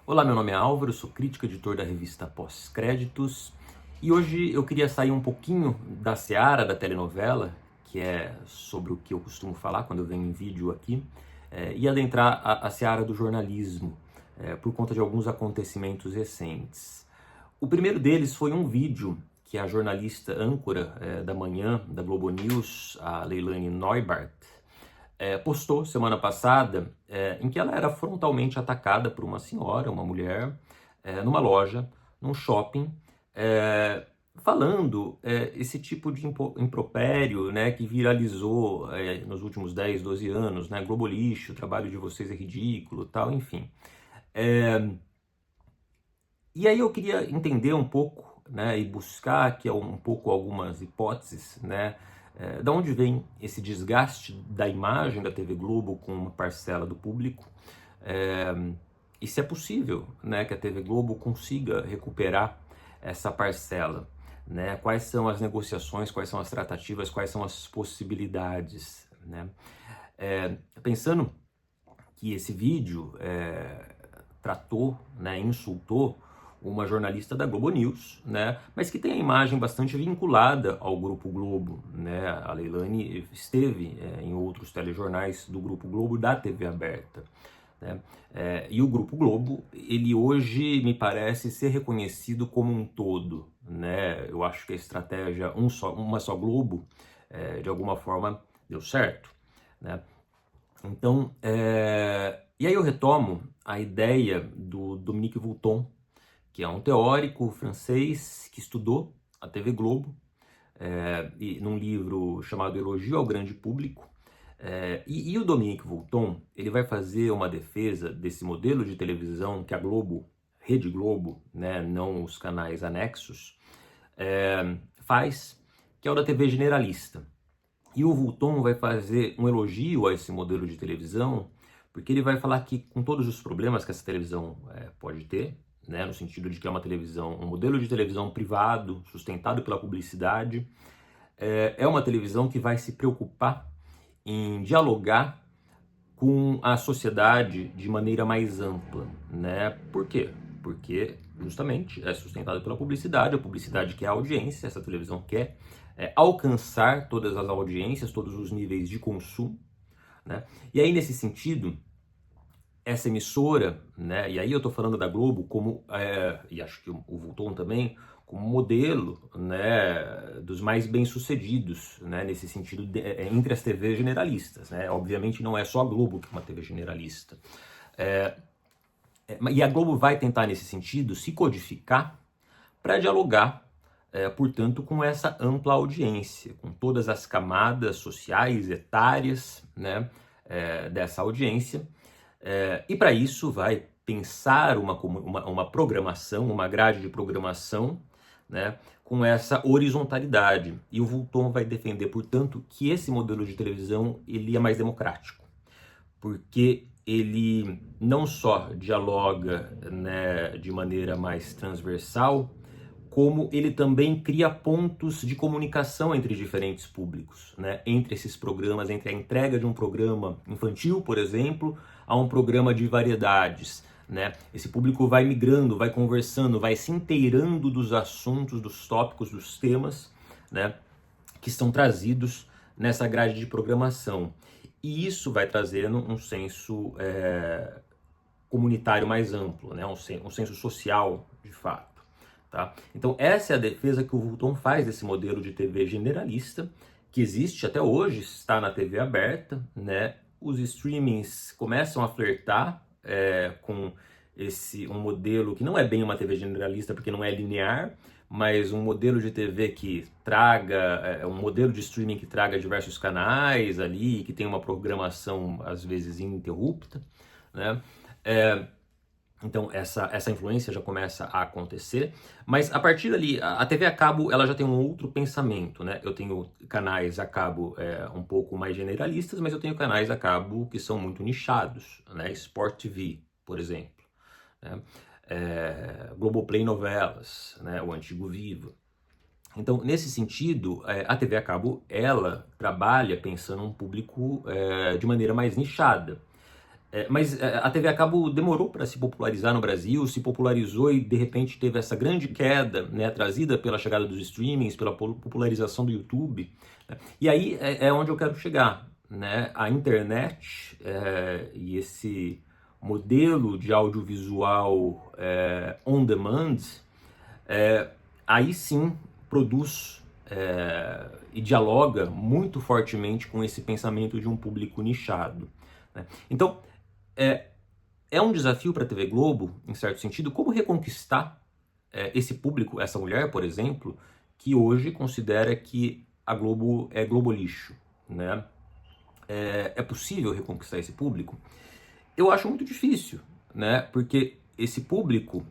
Olá, meu nome é Álvaro, sou crítico editor da revista Pós-Créditos e hoje eu queria sair um pouquinho da seara da telenovela, que é sobre o que eu costumo falar quando eu venho em vídeo aqui, e adentrar a seara do jornalismo, por conta de alguns acontecimentos recentes. O primeiro deles foi um vídeo que a jornalista âncora da manhã da Globo News, a Leilani Neubart, postou semana passada, em que ela era frontalmente atacada por uma senhora, uma mulher, numa loja, num shopping, falando esse tipo de impropério, né, que viralizou nos últimos 10, 12 anos, né, Globo lixo, o trabalho de vocês é ridículo, tal, enfim. E aí eu queria entender um pouco, né, e buscar aqui um pouco algumas hipóteses, né, da onde vem esse desgaste da imagem da TV Globo com uma parcela do público, e se é possível, né, que a TV Globo consiga recuperar essa parcela, né, quais são as negociações, quais são as tratativas, quais são as possibilidades, né. Pensando que esse vídeo tratou, né, insultou uma jornalista da Globo News, né, mas que tem a imagem bastante vinculada ao Grupo Globo, né. A Leilani esteve em outros telejornais do Grupo Globo da TV aberta, né. E o Grupo Globo, ele hoje me parece ser reconhecido como um todo, né. Eu acho que a estratégia uma só Globo, de alguma forma deu certo, né. Então, e aí eu retomo a ideia do Dominique Vulton, que é um teórico francês que estudou a TV Globo, e num livro chamado Elogio ao Grande Público. E o Dominique Vulton, ele vai fazer uma defesa desse modelo de televisão que a Globo, Rede Globo, né, não os canais anexos, faz, que é o da TV generalista. E o Vulton vai fazer um elogio a esse modelo de televisão, porque ele vai falar que, com todos os problemas que essa televisão pode ter, né, no sentido de que é uma televisão, um modelo de televisão privado, sustentado pela publicidade, é uma televisão que vai se preocupar em dialogar com a sociedade de maneira mais ampla, né? Por quê? Porque justamente é sustentado pela publicidade, a publicidade quer audiência, essa televisão quer alcançar todas as audiências, todos os níveis de consumo, né? E aí, nesse sentido, essa emissora, né, e aí eu estou falando da Globo como, e acho que o Vulton também, como modelo, né, dos mais bem-sucedidos, né, nesse sentido, entre as TVs generalistas, né? Obviamente não é só a Globo que é uma TV generalista. E a Globo vai tentar, nesse sentido, se codificar para dialogar, portanto, com essa ampla audiência, com todas as camadas sociais, etárias, né, dessa audiência. E para isso vai pensar uma programação, uma grade de programação, né, com essa horizontalidade. E o Vulton vai defender, portanto, que esse modelo de televisão ele é mais democrático, porque ele não só dialoga, né, de maneira mais transversal, como ele também cria pontos de comunicação entre diferentes públicos, né? Entre esses programas, entre a entrega de um programa infantil, por exemplo, a um programa de variedades, né? Esse público vai migrando, vai conversando, vai se inteirando dos assuntos, dos tópicos, dos temas, né, que são trazidos nessa grade de programação. E isso vai trazendo um senso comunitário mais amplo, né? Um senso social, de fato. Tá? Então essa é a defesa que o Vulton faz desse modelo de TV generalista, que existe até hoje, está na TV aberta, né? Os streamings começam a flertar com um modelo que não é bem uma TV generalista, porque não é linear, mas um modelo de TV que traga, um modelo de streaming que traga diversos canais ali, que tem uma programação às vezes ininterrupta, né? Então essa influência já começa a acontecer, mas a partir dali, a TV a cabo ela já tem um outro pensamento, né? Eu tenho canais a cabo um pouco mais generalistas, mas eu tenho canais a cabo que são muito nichados, né? Sport TV, por exemplo, né? Globoplay Novelas, né? O antigo Viva. Então, nesse sentido, a TV a cabo ela trabalha pensando um público de maneira mais nichada. Mas a TV a cabo demorou para se popularizar no Brasil, se popularizou e de repente teve essa grande queda, né, trazida pela chegada dos streamings, pela popularização do YouTube, né? E aí é onde eu quero chegar, né? A internet e esse modelo de audiovisual on demand, aí sim produz e dialoga muito fortemente com esse pensamento de um público nichado, né? Então, é um desafio para a TV Globo, em certo sentido, como reconquistar esse público, essa mulher, por exemplo, que hoje considera que a Globo é Globo lixo, né? É possível reconquistar esse público? Eu acho muito difícil, né? Porque esse público,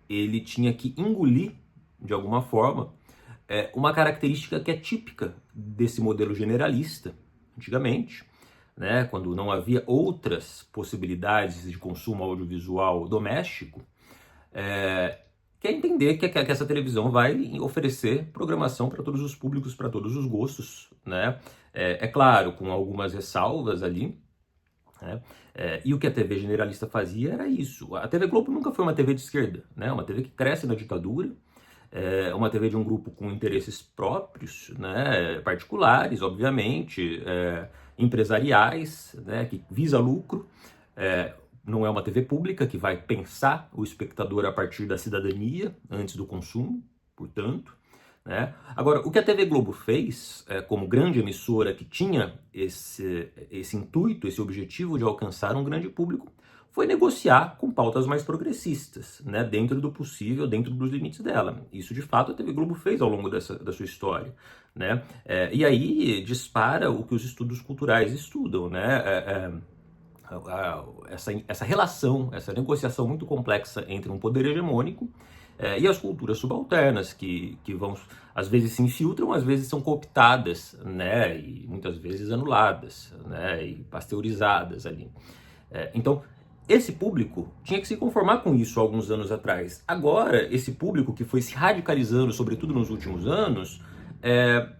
ele tinha que engolir, de alguma forma, uma característica que é típica desse modelo generalista, antigamente, né, quando não havia outras possibilidades de consumo audiovisual doméstico, quer entender que essa televisão vai oferecer programação para todos os públicos, para todos os gostos, né? É claro, com algumas ressalvas ali, né? E o que a TV generalista fazia era isso. A TV Globo nunca foi uma TV de esquerda, né? Uma TV que cresce na ditadura, uma TV de um grupo com interesses próprios, né? Particulares, obviamente, empresariais, né? Que visa lucro. Não é uma TV pública que vai pensar o espectador a partir da cidadania, antes do consumo, portanto, né? Agora, o que a TV Globo fez, como grande emissora que tinha esse intuito, esse objetivo de alcançar um grande público, foi negociar com pautas mais progressistas, né? Dentro do possível, dentro dos limites dela. Isso, de fato, a TV Globo fez ao longo da sua história, né? E aí dispara o que os estudos culturais estudam, né? Essa relação, essa negociação muito complexa entre um poder hegemônico e as culturas subalternas, que vão, às vezes se infiltram, às vezes são cooptadas, né, e muitas vezes anuladas, né, e pasteurizadas ali. Então, esse público tinha que se conformar com isso há alguns anos atrás. Agora, esse público que foi se radicalizando, sobretudo nos últimos anos,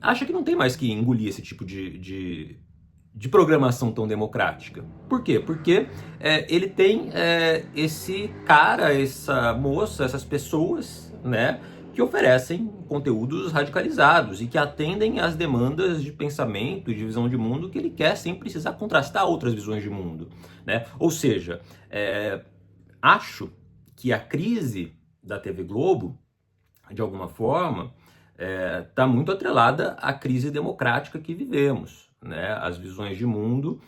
acha que não tem mais que engolir esse tipo de programação tão democrática. Por quê? Porque ele tem esse cara, essa moça, essas pessoas, né, que oferecem conteúdos radicalizados e que atendem às demandas de pensamento e de visão de mundo que ele quer sem precisar contrastar outras visões de mundo, né? Ou seja, acho que a crise da TV Globo, de alguma forma, está muito atrelada à crise democrática que vivemos, né? As visões de mundo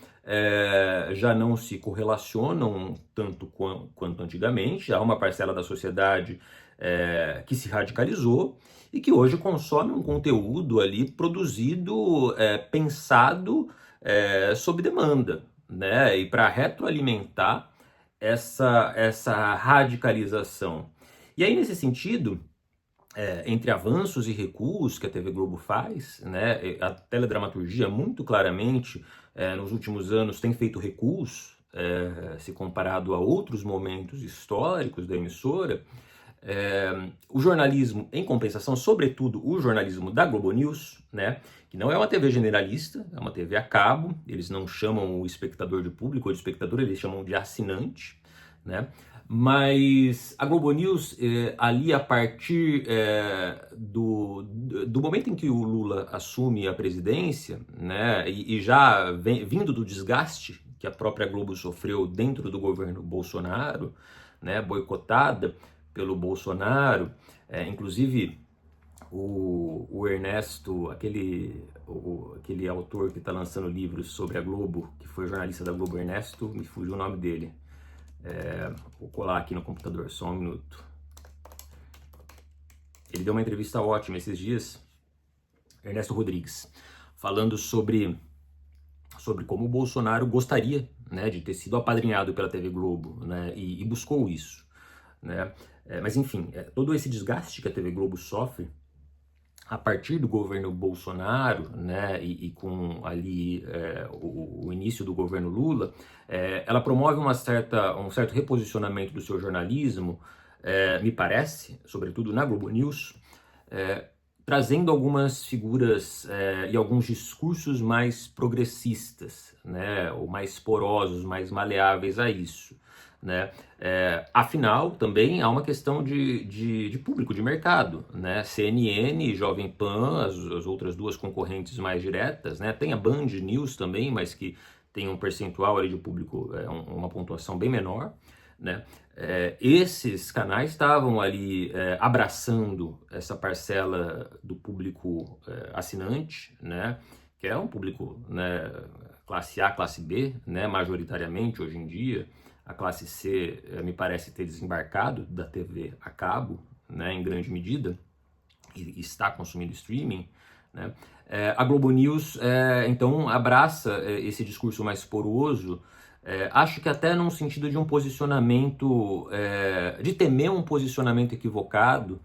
já não se correlacionam tanto quanto antigamente. Há uma parcela da sociedade que se radicalizou e que hoje consome um conteúdo ali produzido, pensado sob demanda, né? E para retroalimentar essa radicalização. E aí, nesse sentido, entre avanços e recuos que a TV Globo faz, né, a teledramaturgia muito claramente nos últimos anos tem feito recuos se comparado a outros momentos históricos da emissora. O jornalismo, em compensação, sobretudo o jornalismo da Globo News, né, que não é uma TV generalista, é uma TV a cabo, eles não chamam o espectador de público ou de espectador, eles chamam de assinante, né? Mas a Globo News, ali a partir do momento em que o Lula assume a presidência, né, e já vindo do desgaste que a própria Globo sofreu dentro do governo Bolsonaro, né, boicotada pelo Bolsonaro, inclusive o Ernesto, aquele autor que está lançando livros sobre a Globo, que foi jornalista da Globo, Ernesto, me fugiu o nome dele. Vou colar aqui no computador, só um minuto. Ele deu uma entrevista ótima esses dias, Ernesto Rodrigues, falando sobre como o Bolsonaro gostaria, né, de ter sido apadrinhado pela TV Globo, né, e buscou isso, né? Mas enfim, todo esse desgaste que a TV Globo sofre a partir do governo Bolsonaro, né, e com ali o início do governo Lula, ela promove um certo reposicionamento do seu jornalismo, me parece, sobretudo na Globo News, trazendo algumas figuras e alguns discursos mais progressistas, né, ou mais porosos, mais maleáveis a isso, né? Afinal, também há uma questão de público, de mercado, né? CNN, Jovem Pan, as outras duas concorrentes mais diretas, né? Tem a Band News também, mas que tem um percentual ali de público, uma pontuação bem menor, né? Esses canais estavam ali abraçando essa parcela do público assinante, né? Que é um público, né, classe A, classe B, né, majoritariamente hoje em dia. A classe C me parece ter desembarcado da TV a cabo, né, em grande medida, e está consumindo streaming, né? A Globo News, então, abraça esse discurso mais poroso, acho que até num sentido de um posicionamento, de temer um posicionamento equivocado,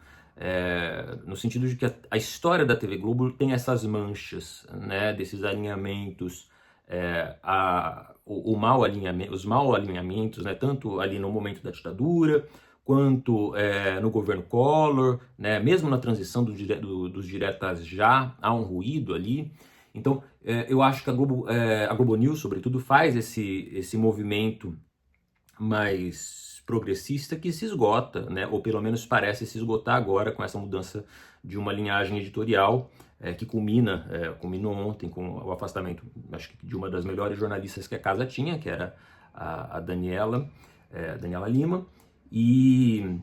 no sentido de que a história da TV Globo tem essas manchas, né, desses alinhamentos, os mal alinhamentos, né, tanto ali no momento da ditadura, quanto no governo Collor, né, mesmo na transição dos diretas já, há um ruído ali. Então, eu acho que a Globo News, sobretudo, faz esse movimento mais progressista que se esgota, né, ou pelo menos parece se esgotar agora com essa mudança de uma linhagem editorial que culminou ontem com o afastamento, acho que de uma das melhores jornalistas que a casa tinha, que era a Daniela Lima, e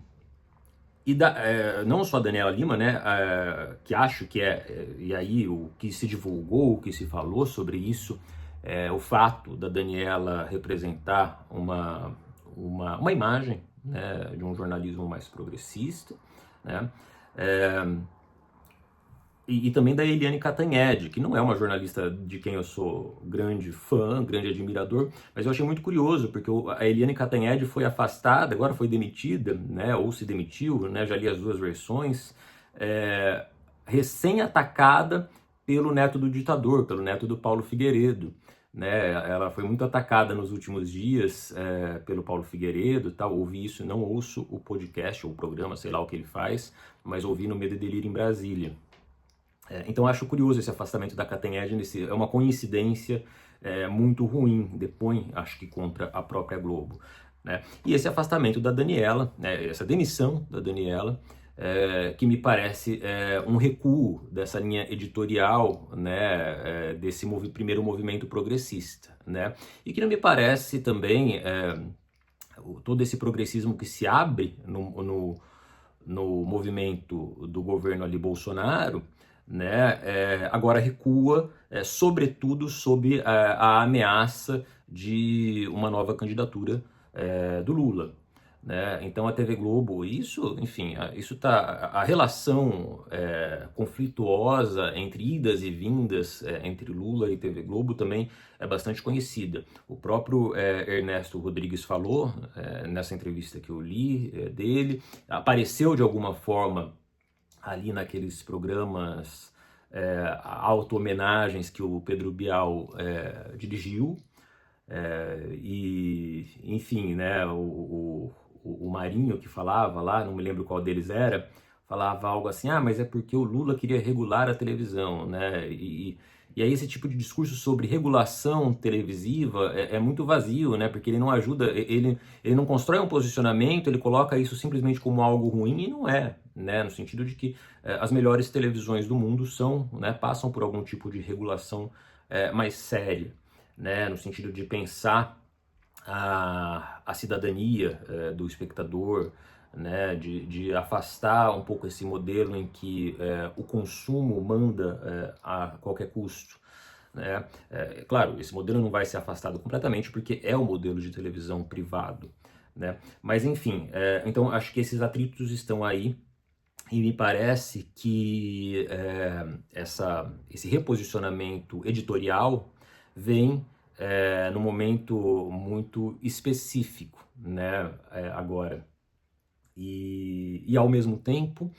não só a Daniela Lima, né, que acho que e aí o que se divulgou, o que se falou sobre isso, o fato da Daniela representar uma imagem, né, de um jornalismo mais progressista, né, e também da Eliane Cantanhede, que não é uma jornalista de quem eu sou grande fã, grande admirador, mas eu achei muito curioso, porque a Eliane Cantanhede foi afastada, agora foi demitida, né, ou se demitiu, né, já li as duas versões, recém-atacada pelo neto do ditador, pelo neto do Paulo Figueiredo. Né, ela foi muito atacada nos últimos dias pelo Paulo Figueiredo, tal. Ouvi isso, não ouço o podcast ou o programa, sei lá o que ele faz, mas ouvi no Medo e Delírio em Brasília. Então acho curioso esse afastamento da Cantanhede, é uma coincidência muito ruim, depõe, acho que contra a própria Globo. Né? E esse afastamento da Daniela, né, essa demissão da Daniela, que me parece um recuo dessa linha editorial, né, desse primeiro movimento progressista. Né? E que não me parece também todo esse progressismo que se abre no movimento do governo ali Bolsonaro, né, agora recua, sobretudo sob a ameaça de uma nova candidatura do Lula. Né? Então a TV Globo, enfim, a relação conflituosa entre idas e vindas entre Lula e TV Globo também é bastante conhecida. O próprio Ernesto Rodrigues falou nessa entrevista que eu li dele, apareceu de alguma forma ali naqueles programas auto-homenagens que o Pedro Bial dirigiu, e enfim, né, o Marinho que falava lá, não me lembro qual deles era, falava algo assim, mas é porque o Lula queria regular a televisão, né, e aí esse tipo de discurso sobre regulação televisiva é muito vazio, né, porque ele não ajuda, ele não constrói um posicionamento, ele coloca isso simplesmente como algo ruim, e não é, né, no sentido de que as melhores televisões do mundo né, passam por algum tipo de regulação mais séria, né, no sentido de pensar a cidadania do espectador, né, de afastar um pouco esse modelo em que o consumo manda a qualquer custo. Né? Claro, esse modelo não vai ser afastado completamente porque é o modelo de televisão privado. Né? Mas enfim, então acho que esses atritos estão aí, e me parece que esse reposicionamento editorial vem num momento muito específico, né, agora. E ao mesmo tempo,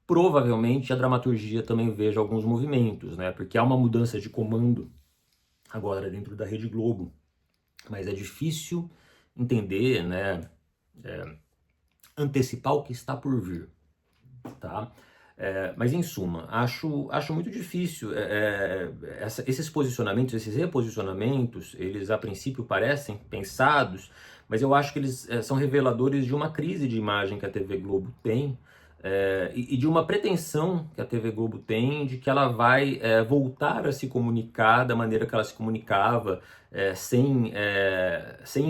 provavelmente a dramaturgia também veja alguns movimentos, né, porque há uma mudança de comando agora dentro da Rede Globo, mas é difícil entender, né, antecipar o que está por vir. Tá? Mas, em suma, acho muito difícil. Esses posicionamentos, esses reposicionamentos, eles a princípio parecem pensados, mas eu acho que eles são reveladores de uma crise de imagem que a TV Globo tem, e de uma pretensão que a TV Globo tem de que ela vai voltar a se comunicar da maneira que ela se comunicava, sem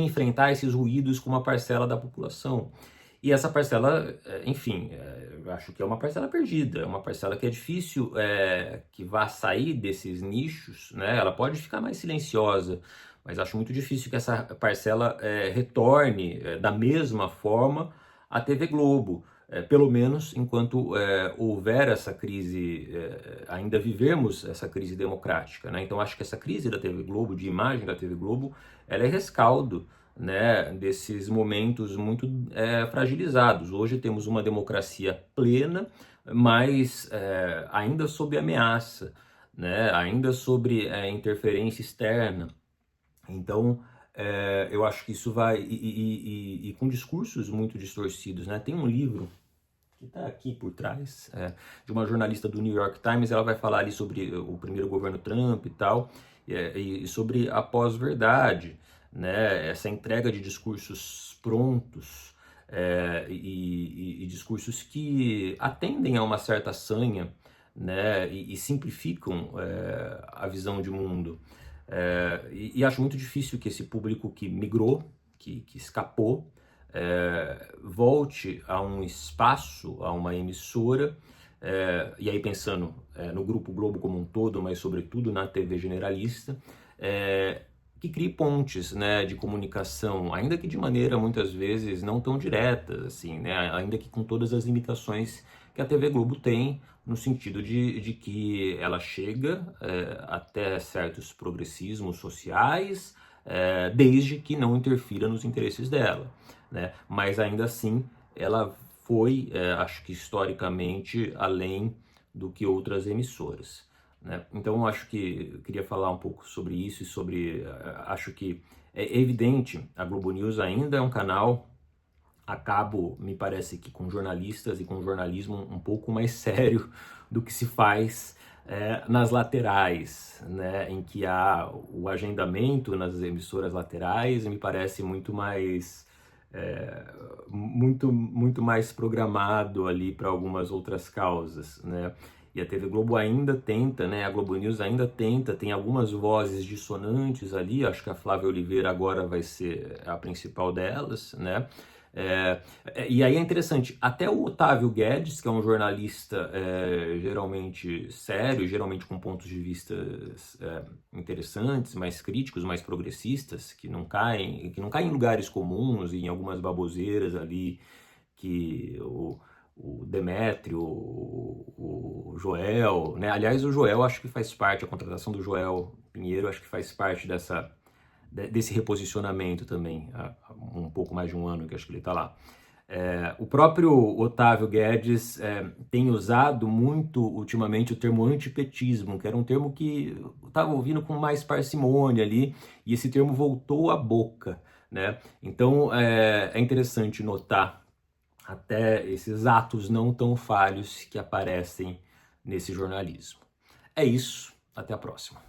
enfrentar esses ruídos com uma parcela da população. E essa parcela, enfim, eu acho que é uma parcela perdida, é uma parcela que é difícil que vá sair desses nichos, né? Ela pode ficar mais silenciosa, mas acho muito difícil que essa parcela retorne da mesma forma à TV Globo. Pelo menos enquanto houver essa crise, ainda vivemos essa crise democrática, né? Então acho que essa crise da TV Globo, de imagem da TV Globo, ela é rescaldo, né, desses momentos muito fragilizados. Hoje temos uma democracia plena, mas ainda sob ameaça, né, ainda sobre interferência externa. Então, eu acho que isso vai... E com discursos muito distorcidos, né? Tem um livro que está aqui por trás, de uma jornalista do New York Times. Ela vai falar ali sobre o primeiro governo Trump e tal, e sobre a pós-verdade, né? Essa entrega de discursos prontos, e discursos que atendem a uma certa sanha, né? E simplificam a visão de mundo. E acho muito difícil que esse público que migrou, que escapou, volte a um espaço, a uma emissora, e aí pensando no Grupo Globo como um todo, mas sobretudo na TV generalista, que crie pontes, né, de comunicação, ainda que de maneira muitas vezes não tão direta, assim, né, ainda que com todas as limitações que a TV Globo tem, no sentido de que ela chega até certos progressismos sociais, desde que não interfira nos interesses dela, né? Mas ainda assim ela foi, acho que historicamente, além do que outras emissoras, né? Então acho que eu queria falar um pouco sobre isso e sobre, acho que é evidente, a Globo News ainda é um canal a cabo, me parece que com jornalistas e com jornalismo um pouco mais sério do que se faz nas laterais, né, em que há o agendamento nas emissoras laterais, me parece muito mais muito mais programado ali para algumas outras causas, né? E a TV Globo ainda tenta, né? A Globo News ainda tenta, tem algumas vozes dissonantes ali. Acho que a Flávia Oliveira agora vai ser a principal delas, né? E aí é interessante, até o Otávio Guedes, que é um jornalista geralmente sério, geralmente com pontos de vista interessantes, mais críticos, mais progressistas, que não caem em lugares comuns, em algumas baboseiras ali, que o Demétrio, o Joel, né? Aliás, o Joel acho que faz parte, a contratação do Joel Pinheiro acho que faz parte desse reposicionamento também, há um pouco mais de um ano que acho que ele está lá. O próprio Otávio Guedes tem usado muito ultimamente o termo antipetismo, que era um termo que eu estava ouvindo com mais parcimônia ali, e esse termo voltou à boca, né? Então é interessante notar até esses atos não tão falhos que aparecem nesse jornalismo. É isso, até a próxima.